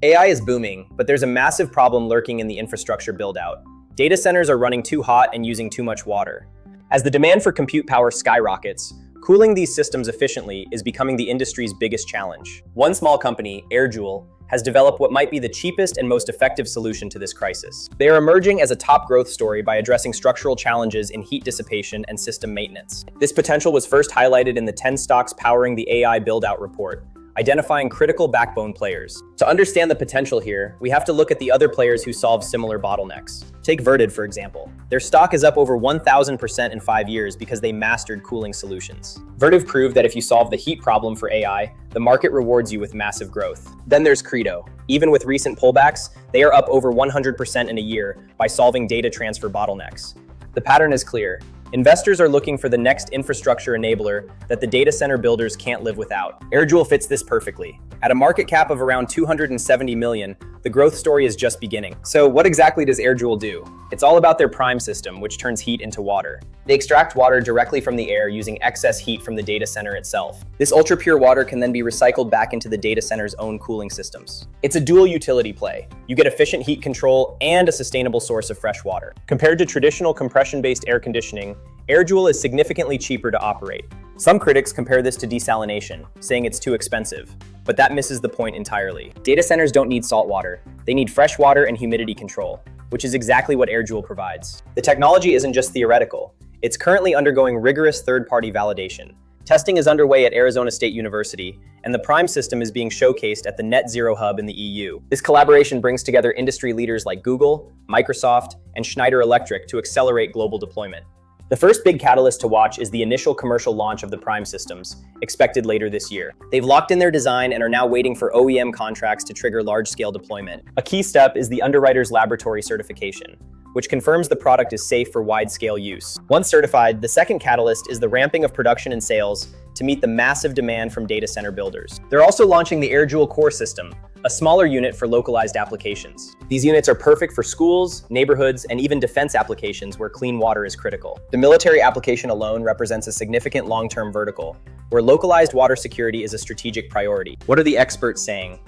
AI is booming, but there's a massive problem lurking in the infrastructure build-out. Data centers are running too hot and using too much water. As the demand for compute power skyrockets, cooling these systems efficiently is becoming the industry's biggest challenge. One small company, AirJoule, has developed what might be the cheapest and most effective solution to this crisis. They are emerging as a top growth story by addressing structural challenges in heat dissipation and system maintenance. This potential was first highlighted in the 10 stocks powering the AI build-out report, identifying critical backbone players. To understand the potential here, we have to look at the other players who solve similar bottlenecks. Take Vertiv, for example. Their stock is up over 1,000% in 5 years because they mastered cooling solutions. Vertiv proved that if you solve the heat problem for AI, the market rewards you with massive growth. Then there's Credo. Even with recent pullbacks, they are up over 100% in a year by solving data transfer bottlenecks. The pattern is clear. Investors are looking for the next infrastructure enabler that the data center builders can't live without. AirJoule fits this perfectly. At a market cap of around 270 million, the growth story is just beginning. So what exactly does AirJoule do? It's all about their prime system, which turns heat into water. They extract water directly from the air using excess heat from the data center itself. This ultra-pure water can then be recycled back into the data center's own cooling systems. It's a dual utility play. You get efficient heat control and a sustainable source of fresh water. Compared to traditional compression-based air conditioning, AirJoule is significantly cheaper to operate. Some critics compare this to desalination, saying it's too expensive, but that misses the point entirely. Data centers don't need salt water. They need fresh water and humidity control, which is exactly what AirJoule provides. The technology isn't just theoretical. It's currently undergoing rigorous third-party validation. Testing is underway at Arizona State University, and the Prime system is being showcased at the Net Zero Hub in the EU. This collaboration brings together industry leaders like Google, Microsoft, and Schneider Electric to accelerate global deployment. The first big catalyst to watch is the initial commercial launch of the Prime systems, expected later this year. They've locked in their design and are now waiting for OEM contracts to trigger large-scale deployment. A key step is the Underwriters Laboratory certification, which confirms the product is safe for wide-scale use. Once certified, the second catalyst is the ramping of production and sales to meet the massive demand from data center builders. They're also launching the AirJoule Core system, a smaller unit for localized applications. These units are perfect for schools, neighborhoods, and even defense applications where clean water is critical. The military application alone represents a significant long-term vertical, where localized water security is a strategic priority. What are the experts saying?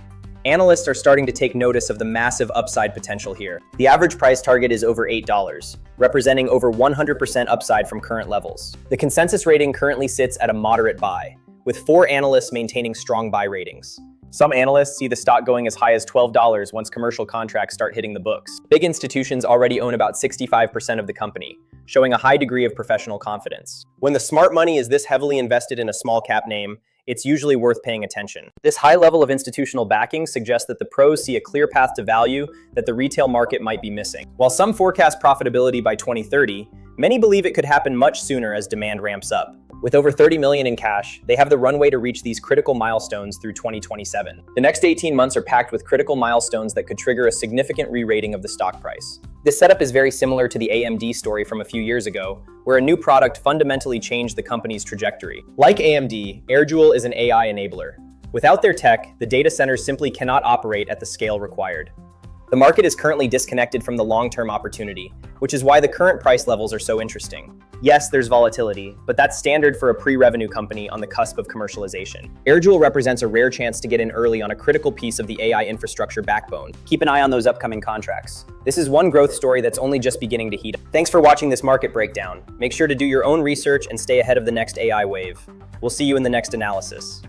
Analysts are starting to take notice of the massive upside potential here. The average price target is over $8, representing over 100% upside from current levels. The consensus rating currently sits at a moderate buy, with 4 analysts maintaining strong buy ratings. Some analysts see the stock going as high as $12 once commercial contracts start hitting the books. Big institutions already own about 65% of the company, showing a high degree of professional confidence. When the smart money is this heavily invested in a small cap name, it's usually worth paying attention. This high level of institutional backing suggests that the pros see a clear path to value that the retail market might be missing. While some forecast profitability by 2030, many believe it could happen much sooner as demand ramps up. With over 30 million in cash, they have the runway to reach these critical milestones through 2027. The next 18 months are packed with critical milestones that could trigger a significant re-rating of the stock price. This setup is very similar to the AMD story from a few years ago, where a new product fundamentally changed the company's trajectory. Like AMD, AirJoule is an AI enabler. Without their tech, the data centers simply cannot operate at the scale required. The market is currently disconnected from the long-term opportunity, which is why the current price levels are so interesting. Yes, there's volatility, but that's standard for a pre-revenue company on the cusp of commercialization. AirJoule represents a rare chance to get in early on a critical piece of the AI infrastructure backbone. Keep an eye on those upcoming contracts. This is one growth story that's only just beginning to heat up. Thanks for watching this market breakdown. Make sure to do your own research and stay ahead of the next AI wave. We'll see you in the next analysis.